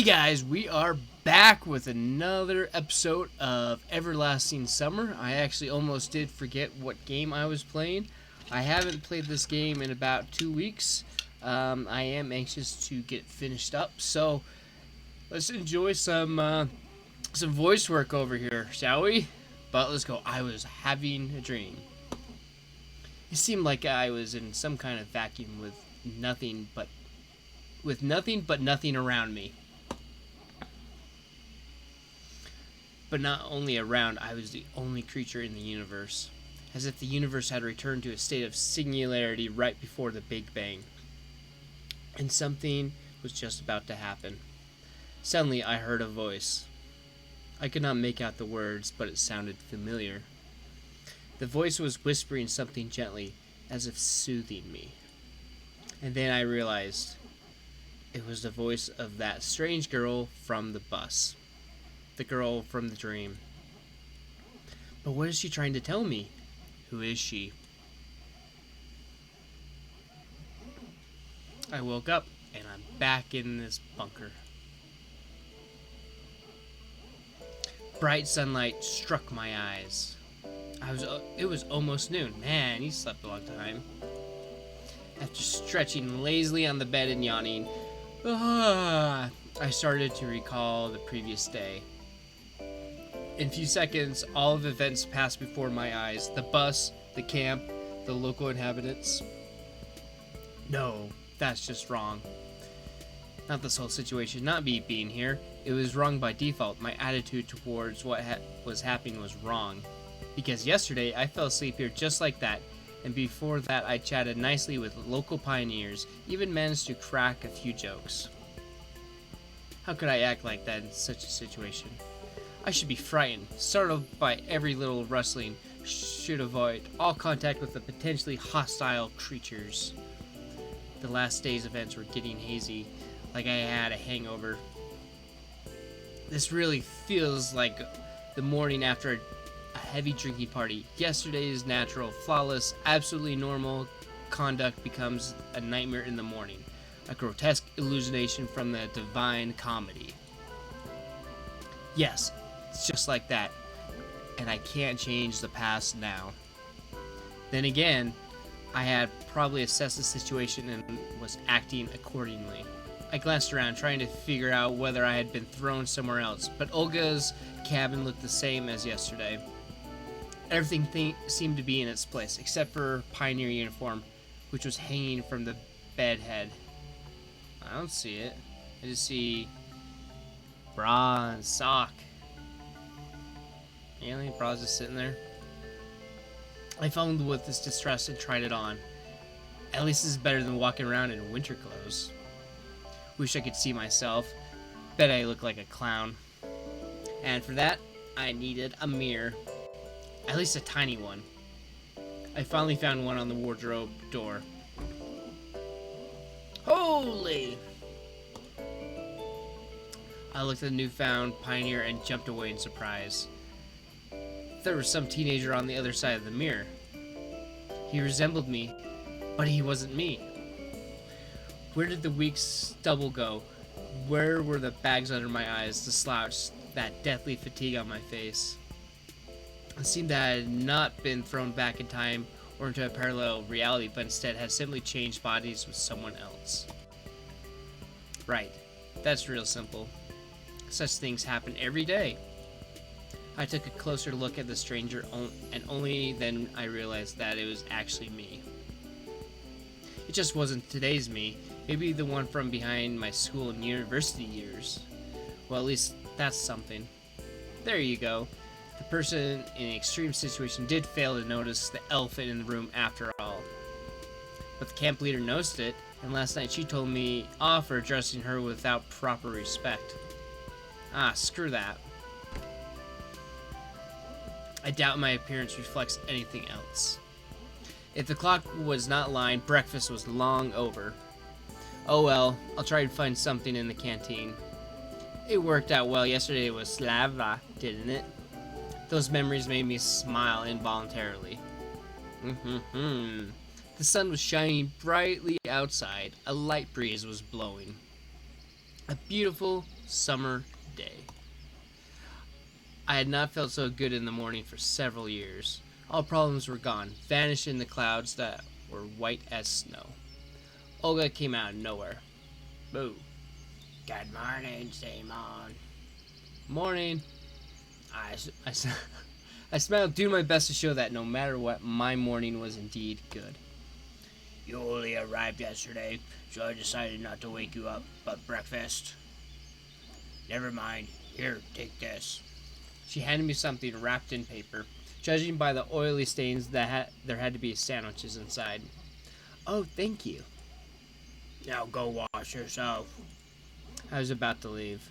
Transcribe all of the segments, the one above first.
Hey guys, we are back with another episode of Everlasting Summer. I actually almost did forget what game I was playing. I haven't played this game in about 2 weeks. I am anxious to get finished up, so let's enjoy some voice work over here, shall we? But let's go. I was having a dream. It seemed like I was in some kind of vacuum with nothing but nothing around me. But not only around, I was the only creature in the universe, as if the universe had returned to a state of singularity right before the Big Bang. And something was just about to happen. Suddenly, I heard a voice. I could not make out the words, but it sounded familiar. The voice was whispering something gently, as if soothing me. And then I realized it was the voice of that strange girl from the bus. The girl from the dream. But what is she trying to tell me? Who is she? I woke up and I'm back in this bunker. Bright sunlight struck my eyes. It was almost noon. Man, you slept a long time. After stretching lazily on the bed and yawning, I started to recall the previous day. In a few seconds, all of the events passed before my eyes. The bus, the camp, the local inhabitants. No, that's just wrong. Not this whole situation, not me being here. It was wrong by default. My attitude towards what was happening was wrong. Because yesterday, I fell asleep here just like that. And before that, I chatted nicely with local pioneers, even managed to crack a few jokes. How could I act like that in such a situation? I should be frightened, startled by every little rustling, should avoid all contact with the potentially hostile creatures. The last day's events were getting hazy, like I had a hangover. This really feels like the morning after a heavy drinking party. Yesterday's natural, flawless, absolutely normal conduct becomes a nightmare in the morning, a grotesque hallucination from the divine comedy. Yes, it's just like that, and I can't change the past now. Then again, I had probably assessed the situation and was acting accordingly. I glanced around, trying to figure out whether I had been thrown somewhere else, but Olga's cabin looked the same as yesterday. Everything seemed to be in its place, except for her pioneer uniform, which was hanging from the bed head. I don't see it. I just see bra and sock. Alien bra's just sitting there. I fumbled with this distress and tried it on. At least this is better than walking around in winter clothes. Wish I could see myself. Bet I look like a clown. And for that, I needed a mirror. At least a tiny one. I finally found one on the wardrobe door. Holy! I looked at the newfound pioneer and jumped away in surprise. There was some teenager on the other side of the mirror. He resembled me, but he wasn't me. Where did the weak stubble go? Where were the bags under my eyes, the slouch, that deathly fatigue on my face? It seemed that I had not been thrown back in time or into a parallel reality, but instead had simply changed bodies with someone else. Right, that's real simple. Such things happen every day. I took a closer look at the stranger, and only then I realized that it was actually me. It just wasn't today's me, maybe the one from behind my school and university years. Well, at least that's something. There you go. The person in an extreme situation did fail to notice the elephant in the room after all. But the camp leader noticed it, and last night she told me off for addressing her without proper respect. Ah, screw that. I doubt my appearance reflects anything else. If the clock was not lying, breakfast was long over. Oh well, I'll try to find something in the canteen. It worked out well yesterday with Slava, didn't it? Those memories made me smile involuntarily. The sun was shining brightly outside. A light breeze was blowing. A beautiful summer day. I had not felt so good in the morning for several years. All problems were gone, vanished in the clouds that were white as snow. Olga came out of nowhere. Boo. Good morning, Simon. Morning. I, I smiled, doing my best to show that no matter what, my morning was indeed good. You only arrived yesterday, so I decided not to wake you up, but breakfast. Never mind. Here, take this. She handed me something wrapped in paper. Judging by the oily stains, there had to be sandwiches inside. Oh, thank you. Now go wash yourself. I was about to leave.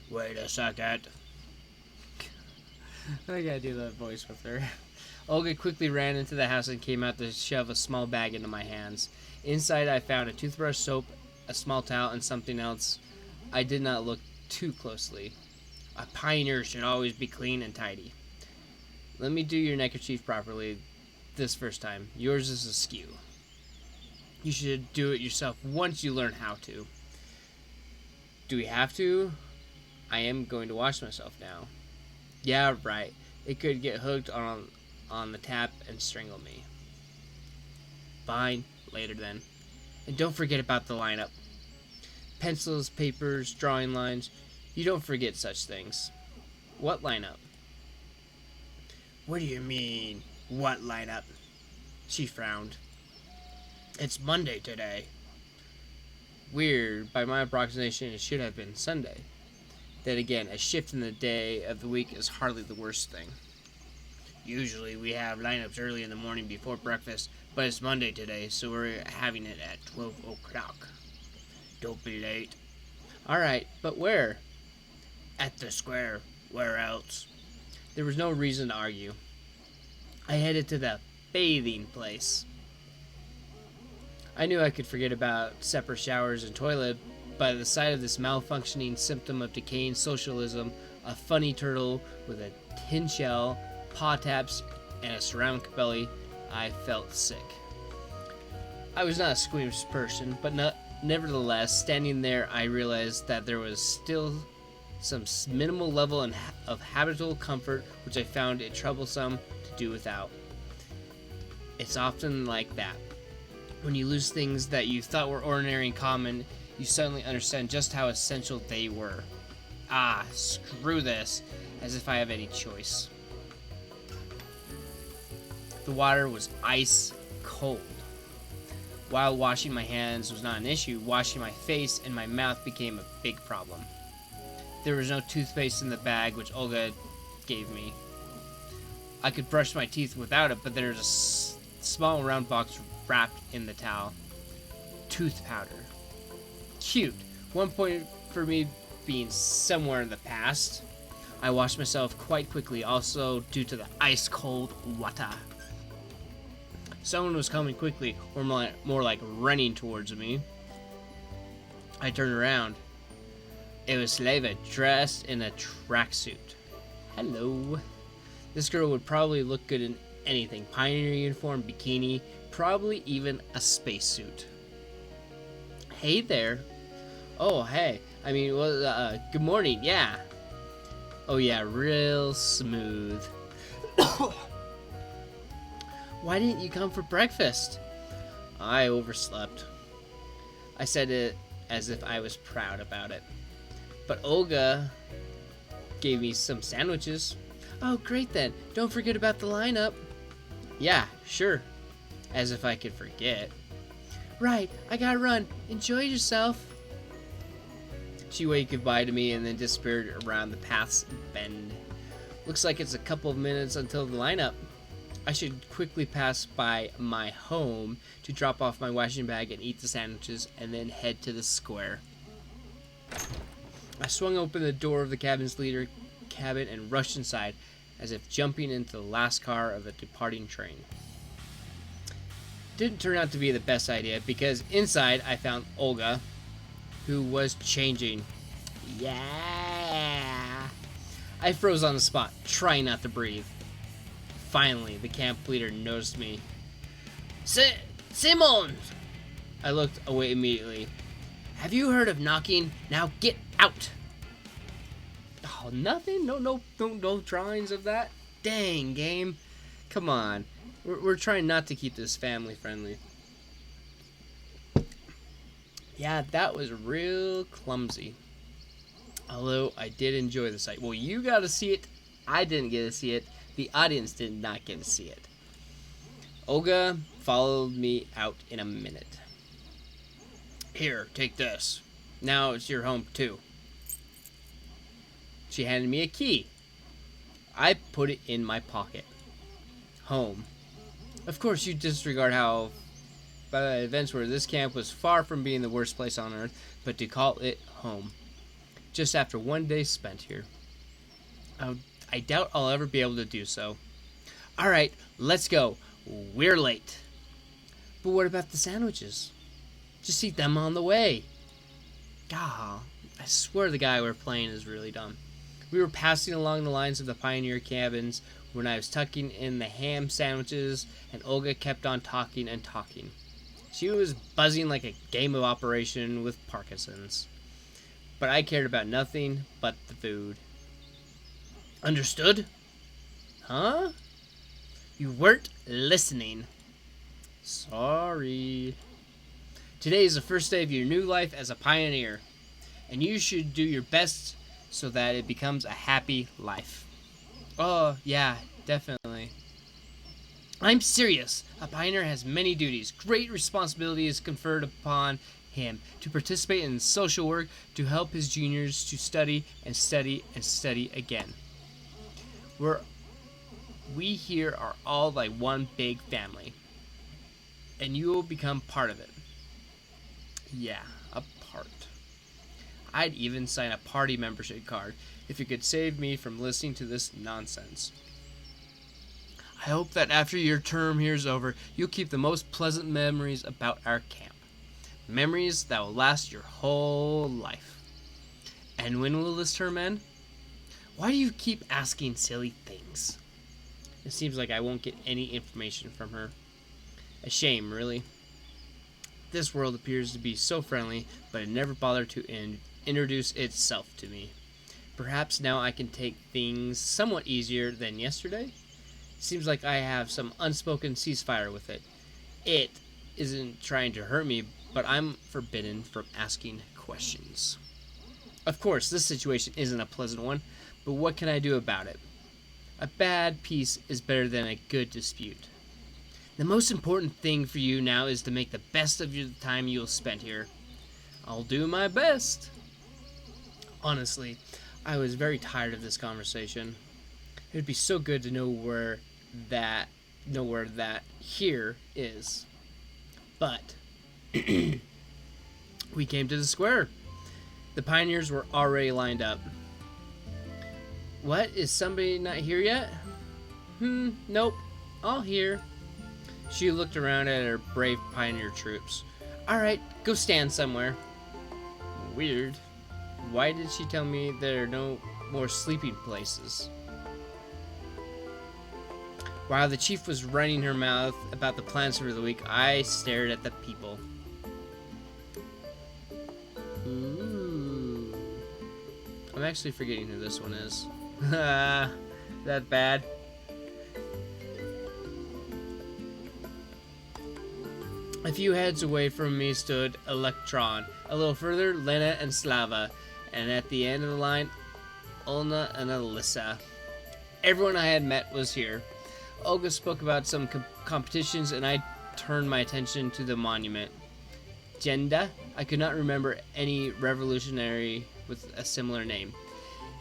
Wait a second. I gotta do that voice with her. Olga quickly ran into the house and came out to shove a small bag into my hands. Inside, I found a toothbrush, soap, a small towel, and something else. I did not look too closely. A pioneer should always be clean and tidy. Let me do your neckerchief properly this first time. Yours is askew. You should do it yourself once you learn how to. Do we have to? I am going to wash myself now. Yeah, right. It could get hooked on the tap and strangle me. Fine, later then. And don't forget about the lineup. Pencils, papers, drawing lines. You don't forget such things. What lineup? What do you mean, what lineup? She frowned. It's Monday today. Weird. By my approximation, it should have been Sunday. Then again, a shift in the day of the week is hardly the worst thing. Usually we have lineups early in the morning before breakfast, but it's Monday today, so we're having it at 12 o'clock. Don't be late. Alright, but where? At the square. Where else? There was no reason to argue. I headed to the bathing place. I knew I could forget about separate showers and toilet, but at the sight of this malfunctioning symptom of decaying socialism, a funny turtle with a tin shell, paw taps, and a ceramic belly, I felt sick. I was not a squeamish person, but nevertheless, standing there, I realized that there was still some minimal level of habitable comfort which I found it troublesome to do without. It's often like that. When you lose things that you thought were ordinary and common, you suddenly understand just how essential they were. Ah, screw this, as if I have any choice. The water was ice cold. While washing my hands was not an issue, washing my face and my mouth became a big problem. There was no toothpaste in the bag which Olga gave me. I could brush my teeth without it, but there was a small round box wrapped in the towel. Tooth powder. Cute. One point for me being somewhere in the past. I washed myself quite quickly, also due to the ice-cold water. Someone was coming quickly, or more like running towards me. I turned around. It was Slava, dressed in a tracksuit. Hello. This girl would probably look good in anything. Pioneer uniform, bikini, probably even a spacesuit. Hey there. Oh, hey. I mean, well, good morning, yeah. Oh, yeah, real smooth. Why didn't you come for breakfast? I overslept. I said it as if I was proud about it. But Olga gave me some sandwiches. Oh, great then. Don't forget about the lineup. Yeah, sure. As if I could forget. Right, I gotta run. Enjoy yourself. She waved goodbye to me and then disappeared around the path's bend. Looks like it's a couple of minutes until the lineup. I should quickly pass by my home to drop off my washing bag and eat the sandwiches and then head to the square. I swung open the door of the cabin's leader cabin and rushed inside, as if jumping into the last car of a departing train. Didn't turn out to be the best idea, because inside I found Olga, who was changing. Yeah! I froze on the spot, trying not to breathe. Finally, the camp leader noticed me. Simon! I looked away immediately. Have you heard of knocking? Now get out! Oh, nothing? No drawings of that? Dang, game. Come on. We're trying not to keep this family friendly. Yeah, that was real clumsy. Although I did enjoy the sight. Well, you got to see it. I didn't get to see it. The audience did not get to see it. Olga followed me out in a minute. Here, take this. Now it's your home, too. She handed me a key. I put it in my pocket. Home. Of course, you disregard how events were. This camp was far from being the worst place on earth, but to call it home. Just after one day spent here. I doubt I'll ever be able to do so. Alright, let's go. We're late. But what about the sandwiches? Just eat them on the way. God, I swear the guy we're playing is really dumb. We were passing along the lines of the pioneer cabins when I was tucking in the ham sandwiches, and Olga kept on talking and talking. She was buzzing like a game of operation with Parkinson's. But I cared about nothing but the food. Understood? Huh? You weren't listening. Sorry. Today is the first day of your new life as a pioneer, and you should do your best so that it becomes a happy life. Oh, yeah, definitely. I'm serious. A pioneer has many duties. Great responsibility is conferred upon him to participate in social work, to help his juniors to study and study and study again. We here are all like one big family, and you will become part of it. Yeah, a part. I'd even sign a party membership card if you could save me from listening to this nonsense. I hope that after your term here is over, you'll keep the most pleasant memories about our camp. Memories that will last your whole life. And when will this term end? Why do you keep asking silly things? It seems like I won't get any information from her. A shame, really. This world appears to be so friendly, but it never bothered to introduce itself to me. Perhaps now I can take things somewhat easier than yesterday? Seems like I have some unspoken ceasefire with it. It isn't trying to hurt me, but I'm forbidden from asking questions. Of course, this situation isn't a pleasant one, but what can I do about it? A bad peace is better than a good dispute. The most important thing for you now is to make the best of the time you'll spend here. I'll do my best. Honestly, I was very tired of this conversation. It would be so good to know where that here is. But we came to the square. The pioneers were already lined up. What? Is somebody not here yet? Nope. All here. She looked around at her brave pioneer troops. Alright, go stand somewhere. Weird. Why did she tell me there are no more sleeping places? While the chief was running her mouth about the plans for the week, I stared at the people. Ooh. I'm actually forgetting who this one is. That bad? A few heads away from me stood Electron. A little further, Lena and Slava. And at the end of the line, Olna and Alyssa. Everyone I had met was here. Olga spoke about some competitions, and I turned my attention to the monument. Jenda? I could not remember any revolutionary with a similar name.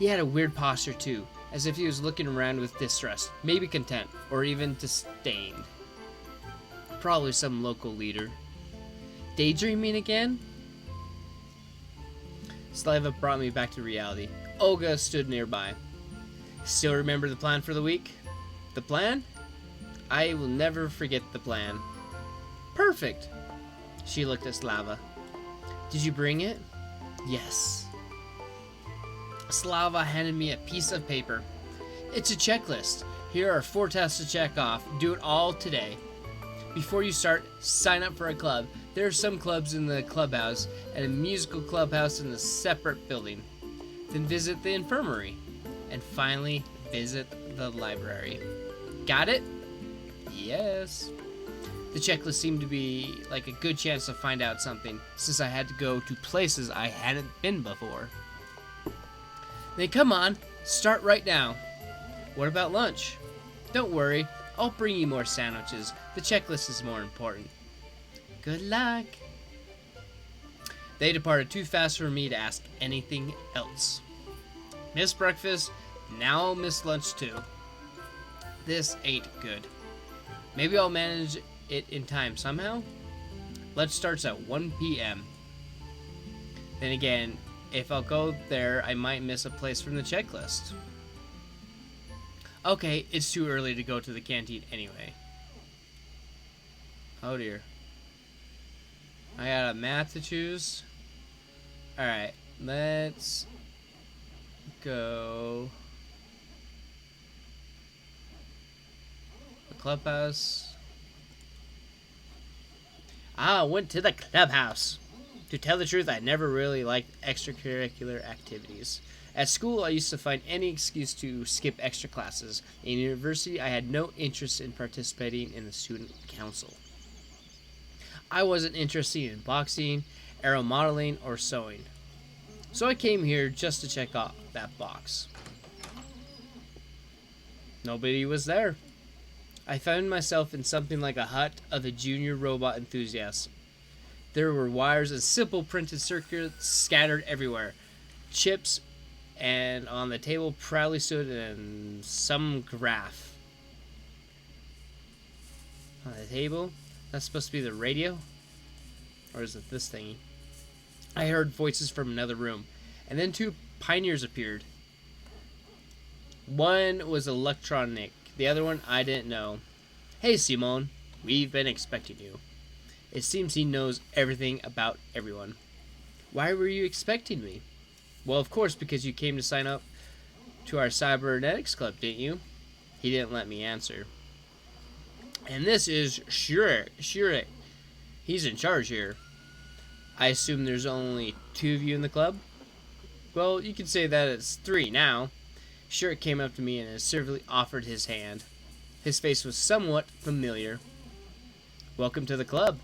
He had a weird posture too, as if he was looking around with distrust, maybe contempt, or even disdain. Probably some local leader. Daydreaming again? Slava brought me back to reality. Olga stood nearby. Still remember the plan for the week? The plan? I will never forget the plan. Perfect! She looked at Slava. Did you bring it? Yes. Slava handed me a piece of paper. It's a checklist. Here are 4 tasks to check off. Do it all today. Before you start, sign up for a club. There are some clubs in the clubhouse and a musical clubhouse in a separate building. Then visit the infirmary. And finally, visit the library. Got it? Yes. The checklist seemed to be like a good chance to find out something, since I had to go to places I hadn't been before. Then come on, start right now. What about lunch? Don't worry, I'll bring you more sandwiches. The checklist is more important. Good luck. They departed too fast for me to ask anything else. Missed breakfast, now I'll miss lunch too. This ain't good. Maybe I'll manage it in time somehow? Lunch starts at 1 p.m. Then again, if I'll go there, I might miss a place from the checklist. Okay, it's too early to go to the canteen anyway. Oh dear. I got a math to choose. Alright, let's go. The clubhouse. I went to the clubhouse. To tell the truth, I never really liked extracurricular activities. At school, I used to find any excuse to skip extra classes. In university, I had no interest in participating in the student council. I wasn't interested in boxing, aero modeling, or sewing. So I came here just to check off that box. Nobody was there. I found myself in something like a hut of a junior robot enthusiast. There were wires and simple printed circuits scattered everywhere. Chips, and on the table proudly stood some graph. On the table? That's supposed to be the radio? Or is it this thingy? I heard voices from another room, and then two pioneers appeared. One was electronic, the other one I didn't know. Hey Simone, we've been expecting you. It seems he knows everything about everyone. Why were you expecting me? Well, of course, because you came to sign up to our cybernetics club, didn't you? He didn't let me answer. And this is Shurik. He's in charge here. I assume there's only 2 of you in the club? Well, you could say that it's 3 now. Shurik came up to me and assertively offered his hand. His face was somewhat familiar. Welcome to the club.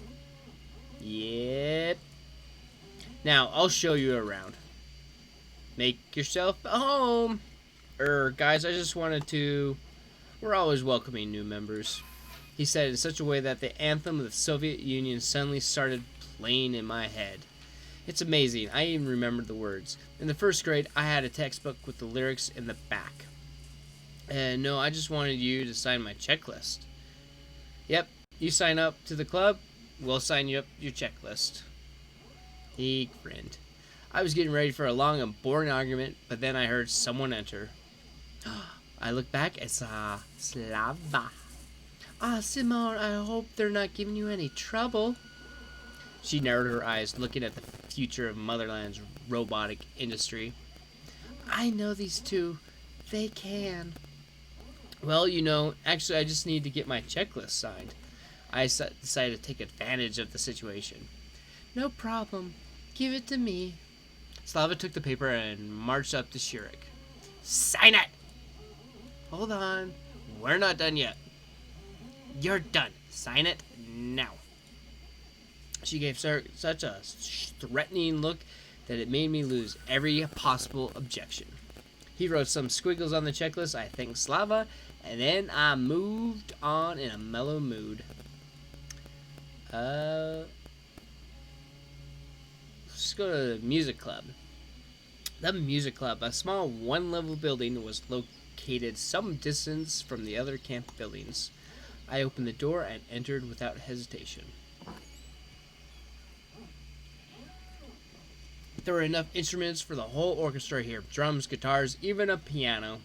Yep. Now, I'll show you around. Make yourself at home. Guys, I just wanted to... We're always welcoming new members. He said it in such a way that the anthem of the Soviet Union suddenly started playing in my head. It's amazing. I even remembered the words. In the 1st grade, I had a textbook with the lyrics in the back. And no, I just wanted you to sign my checklist. Yep, you sign up to the club, we'll sign you up your checklist. He grinned. I was getting ready for a long and boring argument, but then I heard someone enter. I looked back and saw Slava. Ah, Simone, I hope they're not giving you any trouble. She narrowed her eyes, looking at the future of Motherland's robotic industry. I know these two. They can. Well, you know, actually I just need to get my checklist signed. I decided to take advantage of the situation. No problem. Give it to me. Slava took the paper and marched up to Shurik. Sign it! Hold on. We're not done yet. You're done. Sign it now. She gave such a threatening look that it made me lose every possible objection. He wrote some squiggles on the checklist. I thanked Slava, and then I moved on in a mellow mood. Let's go to the music club. The music club, a small one-level building, was located some distance from the other camp buildings. I opened the door and entered without hesitation. There were enough instruments for the whole orchestra here. Drums, guitars, even a piano.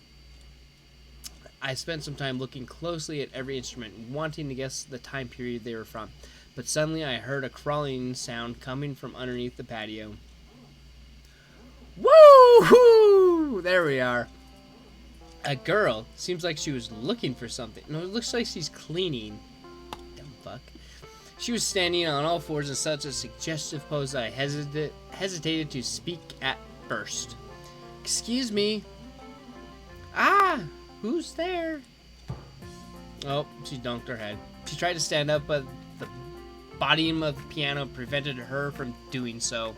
I spent some time looking closely at every instrument, wanting to guess the time period they were from. But suddenly I heard a crawling sound coming from underneath the patio. Woo-hoo! There we are. A girl. Seems like she was looking for something. No, it looks like she's cleaning. Dumb fuck. She was standing on all fours in such a suggestive pose that I hesitated to speak at first. Excuse me. Ah, who's there? Oh, she dunked her head. She tried to stand up, but the bottom of the piano prevented her from doing so.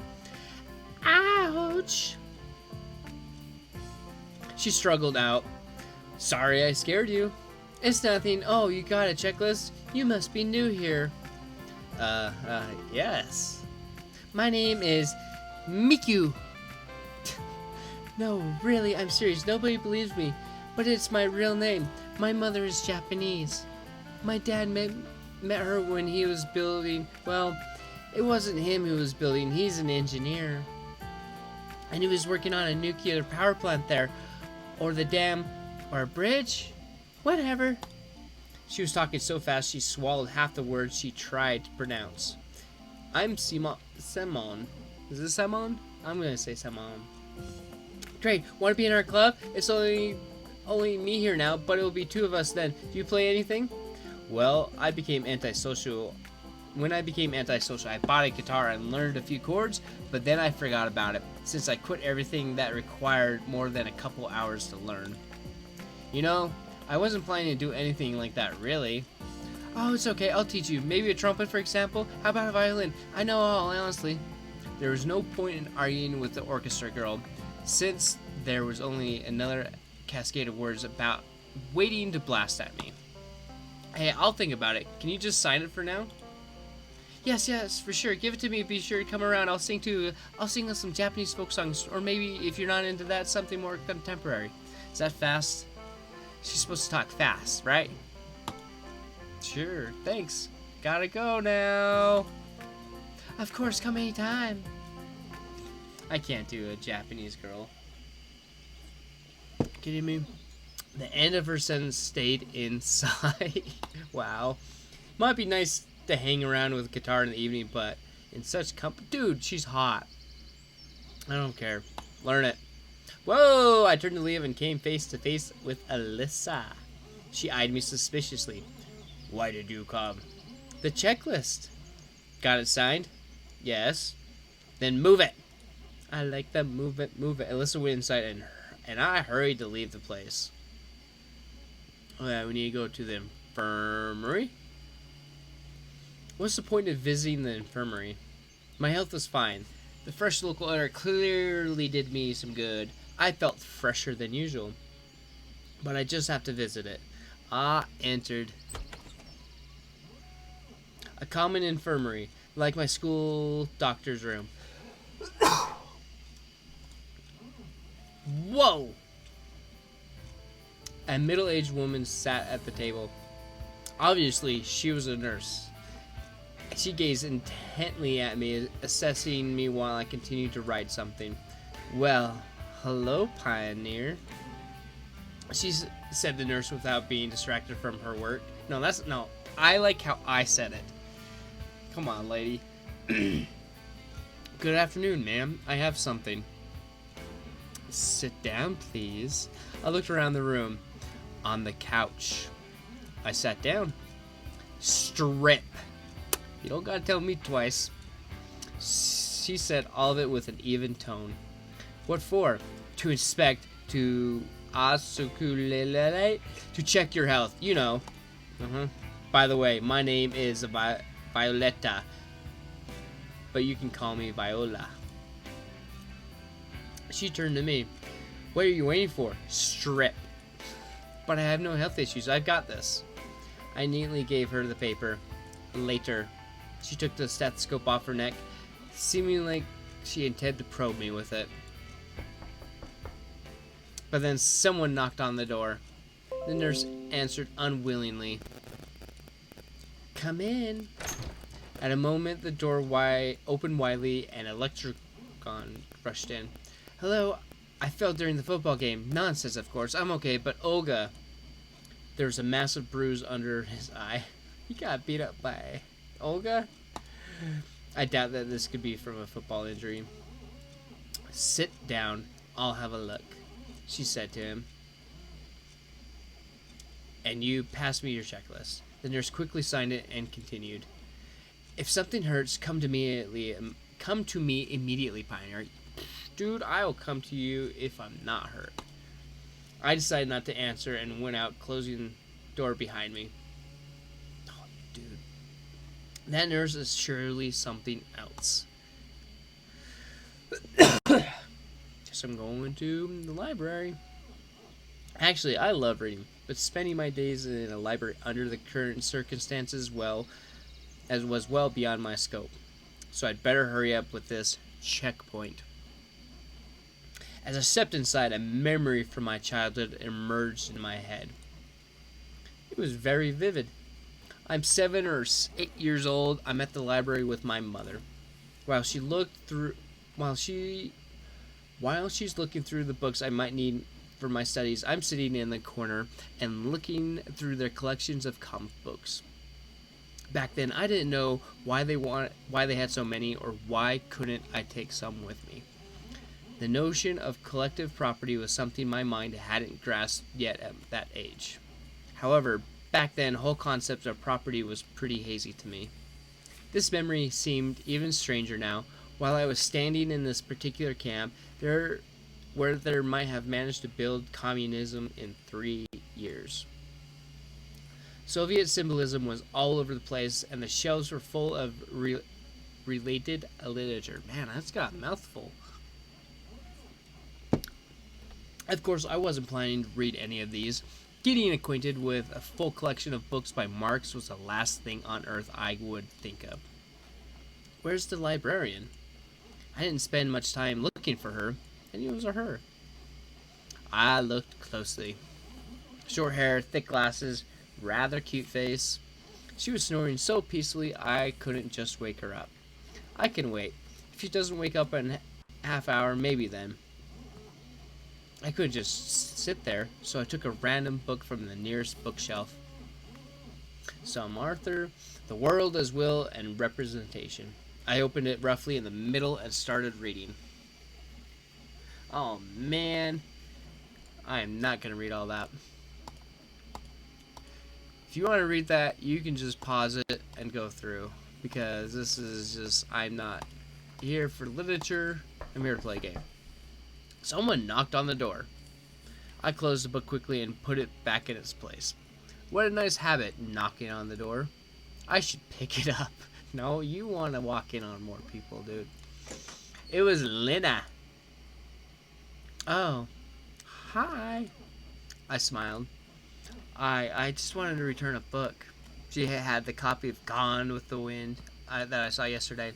Ouch! She struggled out. Sorry I scared you. It's nothing. Oh, you got a checklist? You must be new here. Yes. My name is Miku. No, really, I'm serious. Nobody believes me. But it's my real name. My mother is Japanese. My dad met her when he was building... Well, it wasn't him who was building. He's an engineer. And he was working on a nuclear power plant there. Or the dam. Or a bridge. Whatever. She was talking so fast she swallowed half the words she tried to pronounce. I'm Simon. Is this Simon? I'm gonna say Simon. Great. Want to be in our club? It's only me here now, but it will be two of us then. Do you play anything? Well, I became antisocial. When I became antisocial, I bought a guitar and learned a few chords, but then I forgot about it, since I quit everything that required more than a couple hours to learn. You know, I wasn't planning to do anything like that, really. Oh, it's okay, I'll teach you. Maybe a trumpet, for example? How about a violin? I know all, honestly. There was no point in arguing with the orchestra girl, since there was only another cascade of words about waiting to blast at me. Hey, I'll think about it. Can you just sign it for now? Yes, for sure. Give it to me. Be sure to come around. I'll sing too. I'll sing some Japanese folk songs, or maybe, if you're not into that, something more contemporary. Is that fast? She's supposed to talk fast, right? Sure, thanks. Gotta go now. Of course, come anytime. I can't do a Japanese girl. Kidding me? The end of her sentence stayed inside. Wow. Might be nice to hang around with guitar in the evening, but in such company... Dude, she's hot. I don't care. Learn it. Whoa! I turned to leave and came face to face with Alyssa. She eyed me suspiciously. Why did you come? The checklist. Got it signed? Yes. Then move it. I like the move it. Alyssa went inside and I hurried to leave the place. Oh yeah, we need to go to the infirmary. What's the point of visiting the infirmary? My health was fine. The fresh local air clearly did me some good. I felt fresher than usual. But I just have to visit it. I entered a common infirmary, like my school doctor's room. Whoa! A middle-aged woman sat at the table. Obviously, she was a nurse. She gazed intently at me, assessing me while I continued to write something. Well, hello, Pioneer. She said the nurse without being distracted from her work. No, I like how I said it. Come on, lady. Good afternoon, ma'am. I have something. Sit down, please. I looked around the room. On the couch. I sat down. Strip. You don't gotta tell me twice. She said all of it with an even tone. What for? To inspect, to check your health. You know. By the way, my name is Violetta. But you can call me Viola. She turned to me. What are you waiting for? Strip. But I have no health issues. I've got this. I neatly gave her the paper. Later. She took the stethoscope off her neck, seeming like she intended to probe me with it. But then someone knocked on the door. The nurse answered unwillingly. Come in. At a moment, the door opened widely and Electricon rushed in. Hello, I fell during the football game. Nonsense, of course. I'm okay, but Olga... There was a massive bruise under his eye. He got beat up by Olga? I doubt that this could be from a football injury. Sit down. I'll have a look, she said to him. And you pass me your checklist. The nurse quickly signed it and continued. If something hurts, come to me immediately, Pioneer. Dude, I'll come to you if I'm not hurt. I decided not to answer and went out, closing the door behind me. Oh, dude. That nurse is surely something else. Guess I'm going to the library. Actually, I love reading, but spending my days in a library under the current circumstances was well beyond my scope. So I'd better hurry up with this checkpoint. As I stepped inside, a memory from my childhood emerged in my head. It was very vivid. I'm 7 or 8 years old. I'm at the library with my mother. While she's looking through the books I might need for my studies, I'm sitting in the corner and looking through their collections of comic books. Back then, I didn't know why they had so many, or why couldn't I take some with me. The notion of collective property was something my mind hadn't grasped yet at that age. However, back then, whole concept of property was pretty hazy to me. This memory seemed even stranger now, while I was standing in this particular camp, where there might have managed to build communism in 3 years. Soviet symbolism was all over the place, and the shelves were full of related literature. Man, that's got a mouthful. Of course, I wasn't planning to read any of these. Getting acquainted with a full collection of books by Marx was the last thing on earth I would think of. Where's the librarian? I didn't spend much time looking for her, and it was a her. I looked closely. Short hair, thick glasses, rather cute face. She was snoring so peacefully I couldn't just wake her up. I can wait. If she doesn't wake up in a half hour, maybe then. I couldn't just sit there, so I took a random book from the nearest bookshelf. Some Arthur, The World as Will and Representation. I opened it roughly in the middle and started reading. Oh man, I am not going to read all that. If you want to read that, you can just pause it and go through, because this is just, I'm not here for literature, I'm here to play a game. Someone knocked on the door. I closed the book quickly and put it back in its place. What a nice habit, knocking on the door. I should pick it up. No, you want to walk in on more people, dude. It was Lena. Oh, hi. I smiled. I just wanted to return a book. She had the copy of Gone with the Wind that I saw yesterday.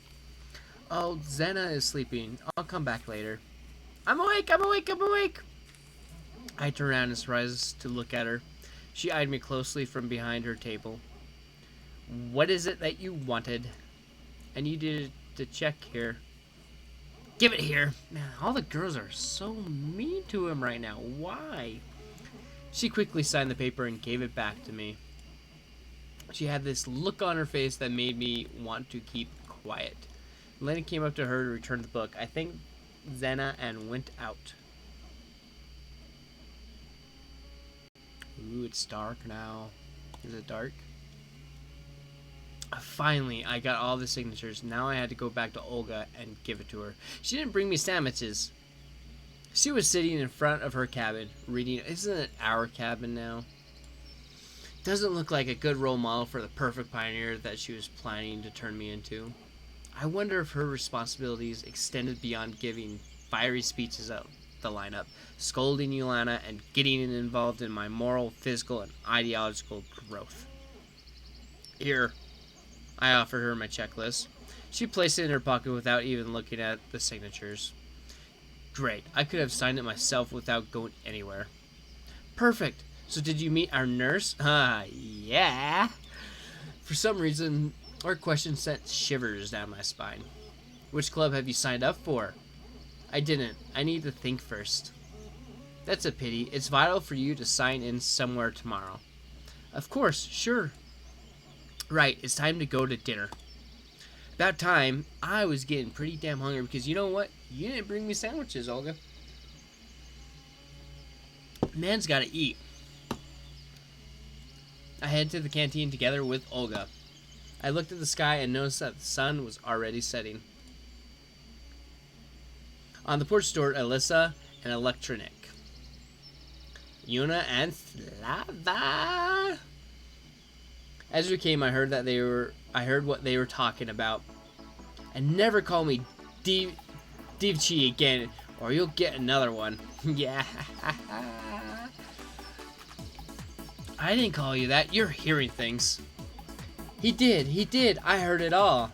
Oh, Zena is sleeping. I'll come back later. I'm awake! I turned around and surprised to look at her. She eyed me closely from behind her table. What is it that you wanted? I needed to check here. Give it here! Man, all the girls are so mean to him right now. Why? She quickly signed the paper and gave it back to me. She had this look on her face that made me want to keep quiet. Lena came up to her to return the book. I thanked Zena and went out. Ooh, it's dark now. Is it dark? Finally, I got all the signatures. Now I had to go back to Olga and give it to her. She didn't bring me sandwiches. She was sitting in front of her cabin, reading. Isn't it our cabin now? Doesn't look like a good role model for the perfect pioneer that she was planning to turn me into. I wonder if her responsibilities extended beyond giving fiery speeches at the lineup, scolding Yolanda, and getting involved in my moral, physical, and ideological growth. Here, I offered her my checklist. She placed it in her pocket without even looking at the signatures. Great, I could have signed it myself without going anywhere. Perfect. So did you meet our nurse? Yeah. For some reason, her question sent shivers down my spine. Which club have you signed up for? I didn't. I need to think first. That's a pity. It's vital for you to sign in somewhere tomorrow. Of course, sure. Right, it's time to go to dinner. About time. I was getting pretty damn hungry because you know what? You didn't bring me sandwiches, Olga. Man's gotta eat. I headed to the canteen together with Olga. I looked at the sky and noticed that the sun was already setting. On the porch stood Alyssa and Electronic. Yuna and Slava. As we came, I heard what they were talking about. And never call me Divchi again, or you'll get another one. Yeah. I didn't call you that. You're hearing things. He did. I heard it all.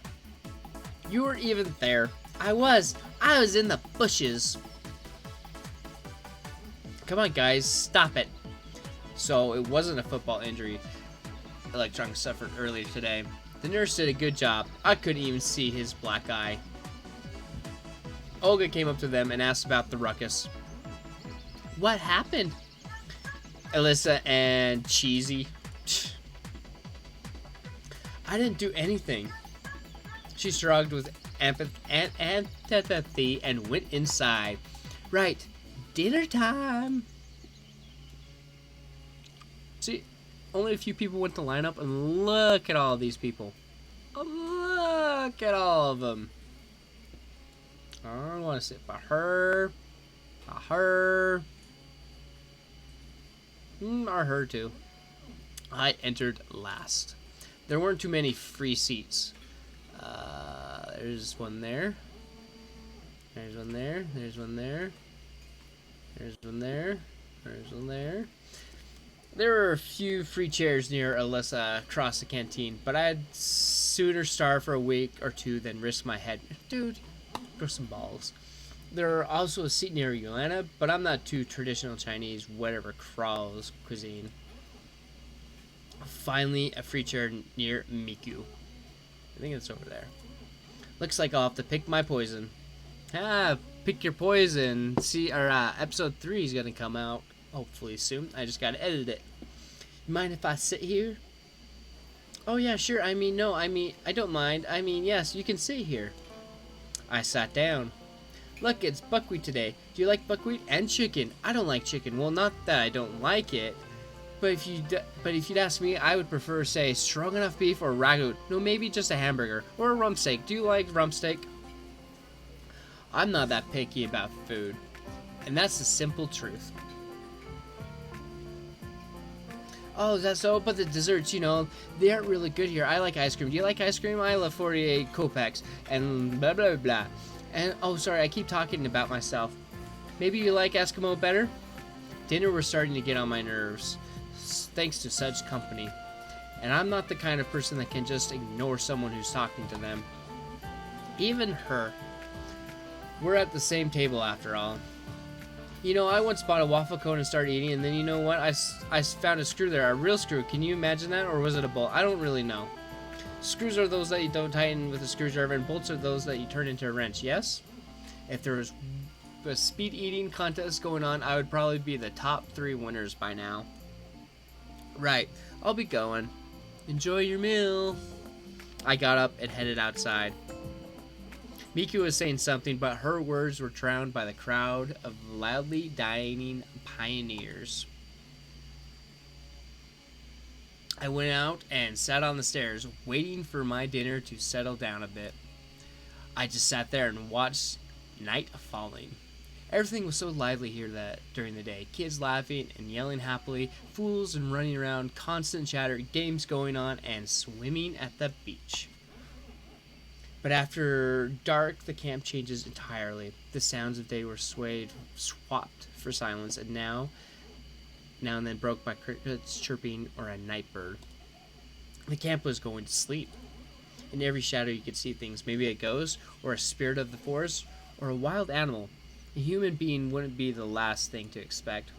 You were even there. I was in the bushes. Come on, guys, stop it. So it wasn't a football injury Electron suffered earlier today. The nurse did a good job. I couldn't even see his black eye. Olga came up to them and asked about the ruckus. What happened? Alyssa and Cheesy. I didn't do anything. She shrugged with antipathy and went inside. Right, dinner time. See, only a few people went to line up, and look at all these people. Look at all of them. I want to sit by her. Or her too. I entered last. There weren't too many free seats. There's one there. There's one there. There's one there. There's one there. There's one there. There were a few free chairs near Alyssa across the canteen, but I'd sooner starve for a week or two than risk my head. Dude, grow some balls. There are also a seat near Yolanda, but I'm not too traditional Chinese, whatever crawls cuisine. Finally, a free chair near Miku. I think it's over there. Looks like I'll have to pick my poison. Pick your poison. See, our episode 3 is gonna come out hopefully soon. I just gotta edit it. You mind if I sit here? Oh yeah, sure. I don't mind. Yes, you can sit here. I sat down. Look, it's buckwheat today. Do you like buckwheat and chicken? I don't like chicken. Well, not that I don't like it, but if you'd ask me, I would prefer, say, stroganoff beef or ragu. No, maybe just a hamburger or a rump steak. Do you like rump steak? I'm not that picky about food, and that's the simple truth. Oh, is that so? But the desserts, they aren't really good here. I like ice cream. Do you like ice cream? I love 48 kopecks and blah, blah, blah. And, oh, sorry, I keep talking about myself. Maybe you like Eskimo better? Dinner was starting to get on my nerves, thanks to such company. And I'm not the kind of person that can just ignore someone who's talking to them. Even her. We're at the same table after all. I once bought a waffle cone and started eating, and then you know what? I found a screw there, a real screw. Can you imagine that, or was it a bolt? I don't really know. Screws are those that you don't tighten with a screwdriver, and bolts are those that you turn into a wrench, yes? If there was a speed eating contest going on, I would probably be the top 3 winners by now. Right, I'll be going. Enjoy your meal. I got up and headed outside. Miku was saying something, but her words were drowned by the crowd of loudly dining pioneers. I went out and sat on the stairs, waiting for my dinner to settle down a bit. I just sat there and watched night falling. Everything was so lively here that during the day, kids laughing and yelling happily, fools and running around, constant chatter, games going on, and swimming at the beach. But after dark, the camp changes entirely. The sounds of day were swapped for silence, and now and then broke by crickets chirping or a night bird. The camp was going to sleep. In every shadow you could see things, maybe a ghost, or a spirit of the forest, or a wild animal. A human being wouldn't be the last thing to expect.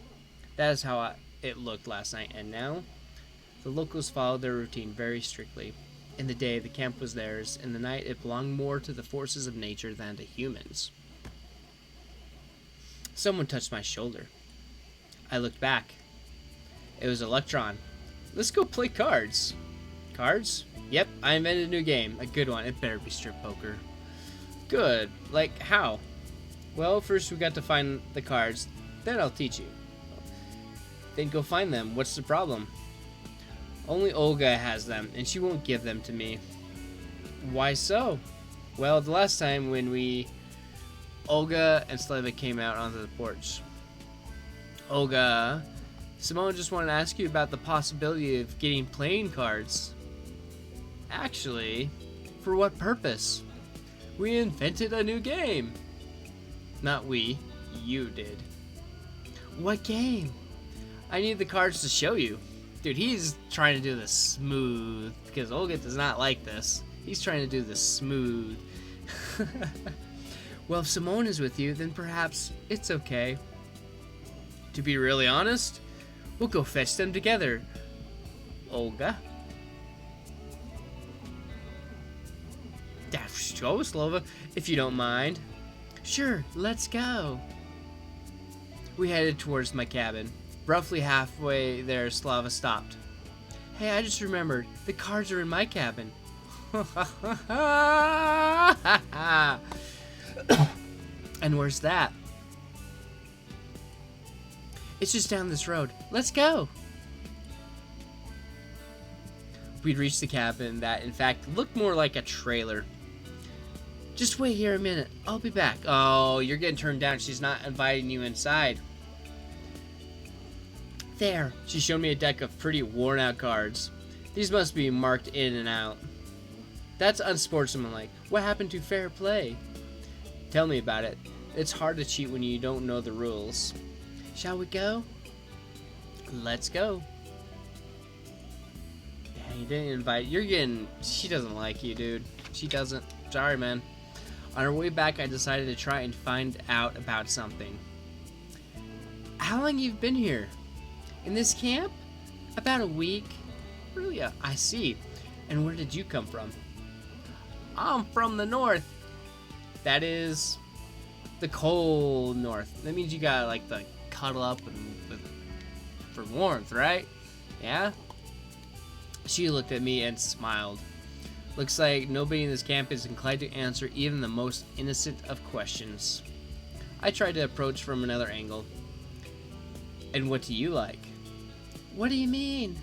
That is how it looked last night, and now the locals followed their routine very strictly. In the day, the camp was theirs. In the night, it belonged more to the forces of nature than to humans. Someone touched my shoulder. I looked back. It was Electron. Let's go play cards. Cards? Yep, I invented a new game. A good one. It better be strip poker. Good. Like, how? Well, first we got to find the cards. Then I'll teach you. Then go find them. What's the problem? Only Olga has them, and she won't give them to me. Why so? Well, the last time when Olga and Sleva came out onto the porch. Olga, Simone just wanted to ask you about the possibility of getting playing cards. Actually, for what purpose? We invented a new game. Not we, you did. What game? I need the cards to show you. Dude, he's trying to do this smooth, because Olga does not like this. He's trying to do this smooth. Well, if Simone is with you, then perhaps it's okay. To be really honest, we'll go fetch them together. Olga? Go, Slova, if you don't mind. Sure, let's go. We headed towards my cabin. Roughly halfway there, Slava stopped. Hey, I just remembered. The cards are in my cabin. And where's that? It's just down this road. Let's go. We'd reached the cabin that, in fact, looked more like a trailer. Just wait here a minute. I'll be back. Oh, you're getting turned down. She's not inviting you inside. There. She showed me a deck of pretty worn out cards. These must be marked in and out. That's unsportsmanlike. What happened to fair play? Tell me about it. It's hard to cheat when you don't know the rules. Shall we go? Let's go. Yeah, you didn't invite. She doesn't like you, dude. She doesn't. Sorry, man. On our way back, I decided to try and find out about something. How long you've been here? In this camp? About a week. Really? I see. And where did you come from? I'm from the north. That is the cold north. That means you gotta like the cuddle up for warmth, right? Yeah? She looked at me and smiled. Looks like nobody in this camp is inclined to answer even the most innocent of questions. I tried to approach from another angle. And what do you like? What do you mean?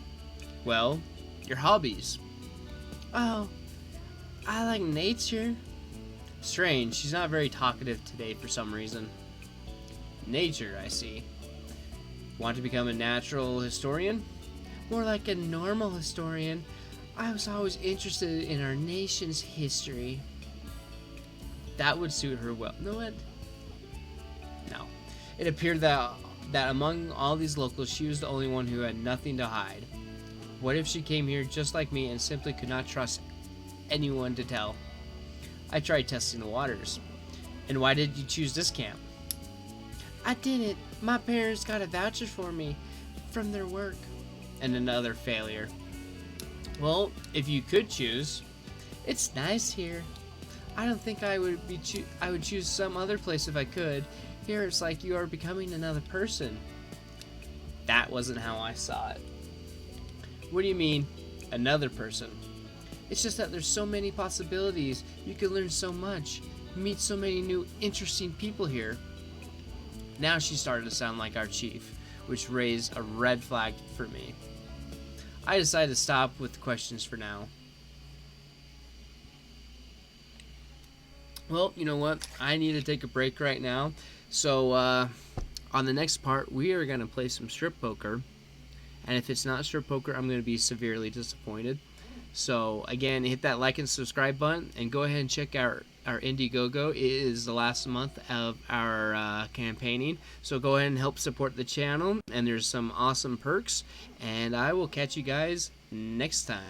Well, your hobbies. Oh, I like nature. Strange, she's not very talkative today for some reason. Nature, I see. Want to become a natural historian? More like a normal historian. I was always interested in our nation's history. That would suit her well. No, what? No. It appeared that among all these locals, she was the only one who had nothing to hide. What if she came here just like me and simply could not trust anyone to tell? I tried testing the waters. And why did you choose this camp? I didn't. My parents got a voucher for me from their work. And another failure. Well, if you could choose, it's nice here. I don't think I would choose some other place if I could. Here it's like you are becoming another person. That wasn't how I saw it. What do you mean, another person? It's just that there's so many possibilities. You can learn so much. Meet so many new interesting people here. Now she started to sound like our chief, which raised a red flag for me. I decided to stop with the questions for now. Well, you know what? I need to take a break right now. So, on the next part, we are going to play some strip poker. And if it's not strip poker, I'm going to be severely disappointed. So, again, hit that like and subscribe button. And go ahead and check out our Indiegogo. It is the last month of our campaigning. So go ahead and help support the channel. And there's some awesome perks. And I will catch you guys next time.